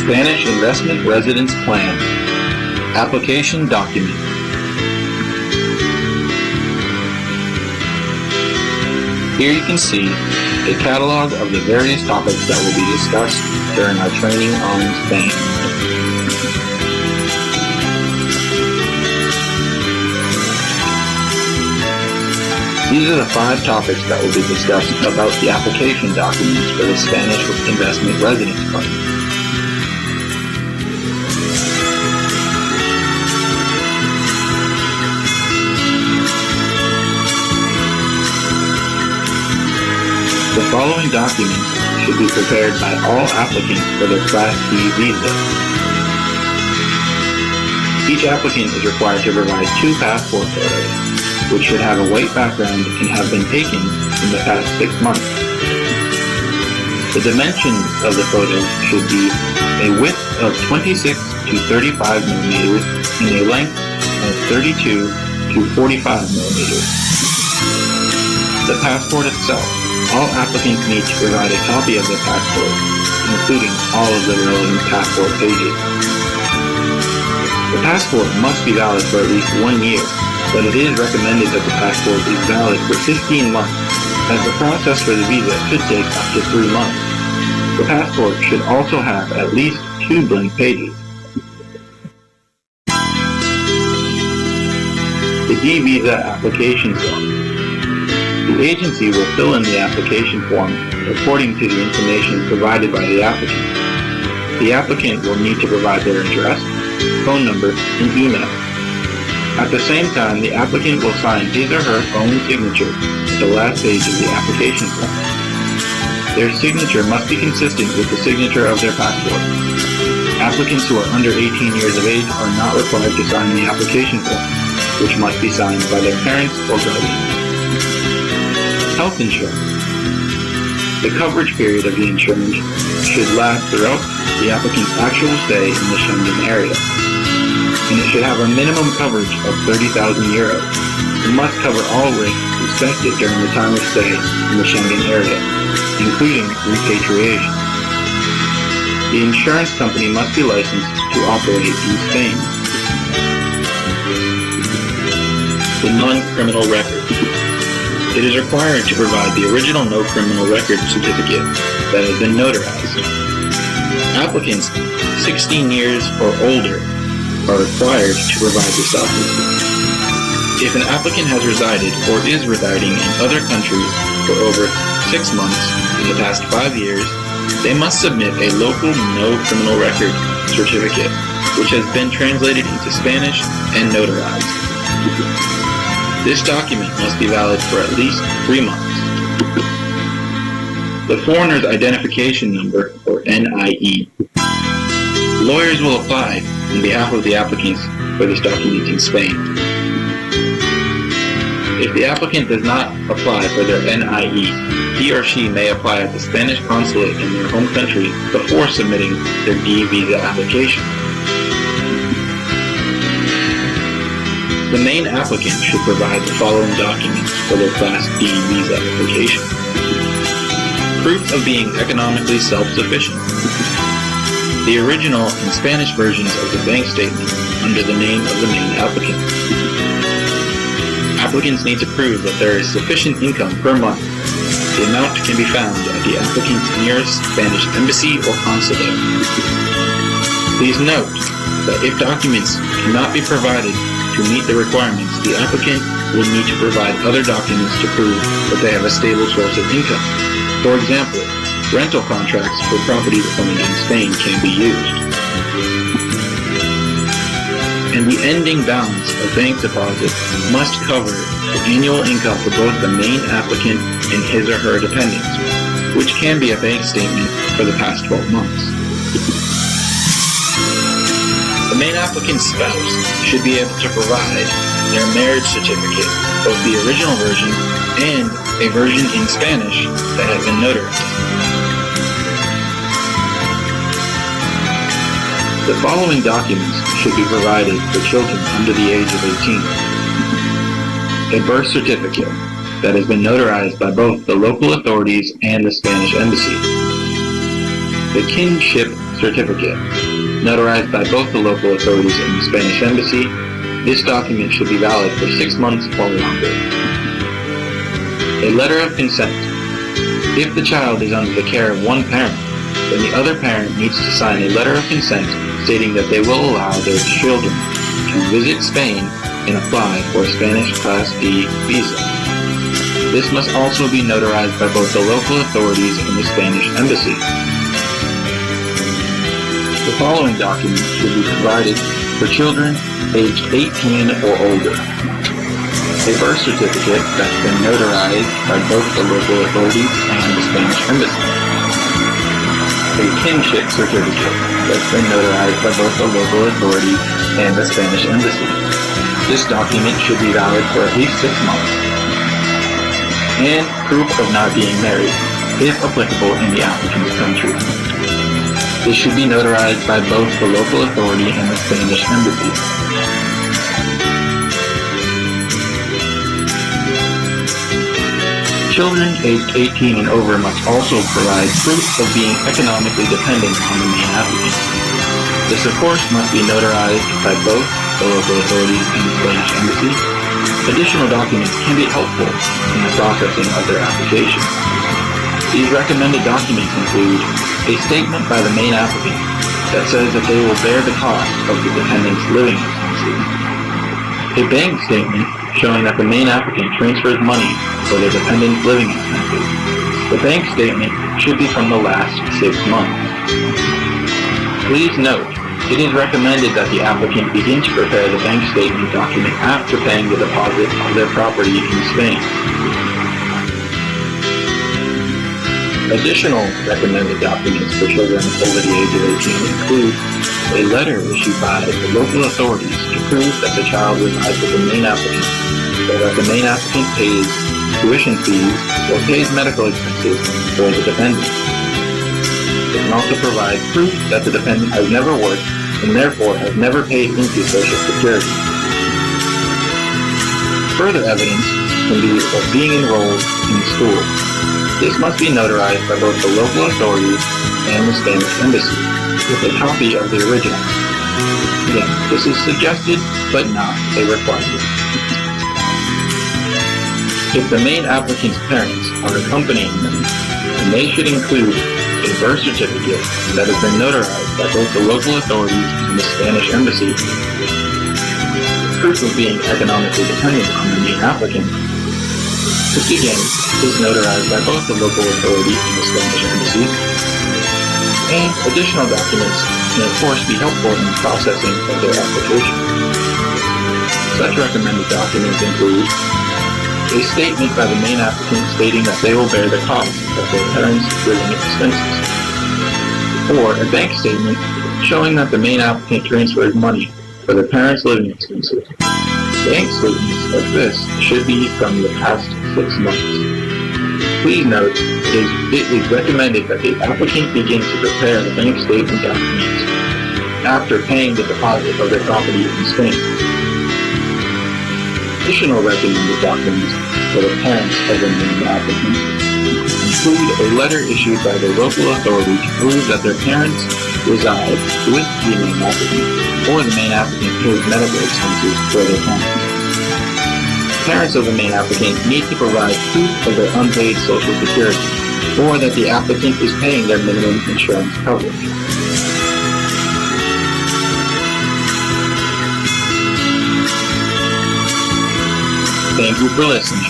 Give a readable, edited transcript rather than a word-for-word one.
Spanish Investment Residence Plan. Application Document. Here you can see a catalog of the various topics that will be discussed during our training on Spain. These are the 5 topics that will be discussed about the application documents for the Spanish Investment Residence Plan. The following documents should be prepared by all applicants for their Class D visa. Each applicant is required to provide 2 passport photos, which should have a white background and have been taken in the past 6 months. The dimensions of the photos should be a width of 26 to 35 millimeters and a length of 32 to 45 millimeters. The passport itself. All applicants need to provide a copy of their passport, including all of the relevant passport pages. The passport must be valid for at least 1 year, but it is recommended that the passport is valid for 15 months, as the process for the visa could take up to 3 months. The passport should also have at least 2 blank pages. The D visa application form. The agency will fill in the application form according to the information provided by the applicant. The applicant will need to provide their address, phone number, and email. At the same time, the applicant will sign his or her own signature at the last page of the application form. Their signature must be consistent with the signature of their passport. Applicants who are under 18 years of age are not required to sign the application form, which must be signed by their parents or guardians. Health insurance. The coverage period of the insurance should last throughout the applicant's actual stay in the Schengen area, and it should have a minimum coverage of 30,000 euros. It must cover all risks expected during the time of stay in the Schengen area, including repatriation. The insurance company must be licensed to operate in Spain. The non-criminal record. It is required to provide the original no criminal record certificate that has been notarized. Applicants 16 years or older are required to provide this document. If an applicant has resided or is residing in other countries for over 6 months in the past 5 years, they must submit a local no criminal record certificate, which has been translated into Spanish and notarized. This document must be valid for at least 3 months. The Foreigner's Identification Number, or NIE. Lawyers will apply on behalf of the applicants for this document in Spain. If the applicant does not apply for their NIE, he or she may apply at the Spanish consulate in their home country before submitting their D visa application. The main applicant should provide the following documents for their Class D visa application. Proof of being economically self-sufficient. The original and Spanish versions of the bank statement under the name of the main applicant. Applicants need to prove that there is sufficient income per month. The amount can be found at the applicant's nearest Spanish embassy or consulate. Please note that if documents cannot be provided to meet the requirements, the applicant will need to provide other documents to prove that they have a stable source of income. For example, rental contracts for property owned in Spain can be used. And the ending balance of bank deposits must cover the annual income for both the main applicant and his or her dependents, which can be a bank statement for the past 12 months. The main applicant's spouse should be able to provide their marriage certificate, both the original version and a version in Spanish that has been notarized. The following documents should be provided for children under the age of 18. A birth certificate that has been notarized by both the local authorities and the Spanish embassy. The kinship certificate, notarized by both the local authorities and the Spanish Embassy. This document should be valid for 6 months or longer. A letter of consent. If the child is under the care of one parent, then the other parent needs to sign a letter of consent stating that they will allow their children to visit Spain and apply for a Spanish Class D visa. This must also be notarized by both the local authorities and the Spanish Embassy. The following documents should be provided for children aged 18 or older. A birth certificate that's been notarized by both the local authorities and the Spanish Embassy. A kinship certificate that's been notarized by both the local authorities and the Spanish Embassy. This document should be valid for at least 6 months. And proof of not being married, if applicable in the applicant's country. This should be notarized by both the local authority and the Spanish Embassy. Children aged 18 and over must also provide proof of being economically dependent on the main applicant. This, of course, must be notarized by both the local authorities and the Spanish Embassy. Additional documents can be helpful in the processing of their application. These recommended documents include a statement by the main applicant that says that they will bear the cost of the dependent's living expenses. A bank statement showing that the main applicant transfers money for the dependent's living expenses. The bank statement should be from the last 6 months. Please note, it is recommended that the applicant begin to prepare the bank statement document after paying the deposit of their property in Spain. Additional recommended documents for children over the age of 18 include a letter issued by the local authorities to prove that the child resides with the main applicant, so that the main applicant pays tuition fees or pays medical expenses for the dependent. It can also provide proof that the dependent has never worked and therefore has never paid into Social Security. Further evidence can be of being enrolled in school. This must be notarized by both the local authorities and the Spanish Embassy, with a copy of the original. Again, this is suggested, but not a requirement. If the main applicant's parents are accompanying them, then they should include a birth certificate that has been notarized by both the local authorities and the Spanish Embassy. Proof of being economically dependent on the main applicant. This again is notarized by both the local authority and the Spanish Embassy. And additional documents can of course be helpful in the processing of their application. Such recommended documents include a statement by the main applicant stating that they will bear the cost of their parents' living expenses, or a bank statement showing that the main applicant transferred money for their parents' living expenses. Bank statements like this should be from the past 6 months. Please note, it is recommended that the applicant begin to prepare the bank statement documents after paying the deposit of their property in Spain. Additional recommended documents for the parents of the main applicant include a letter issued by the local authority to prove that their parents reside with the main applicant, or the main applicant pays medical expenses for their parents. Parents of the main applicant need to provide proof of their unpaid Social Security, or that the applicant is paying their minimum insurance coverage. Thank you for listening.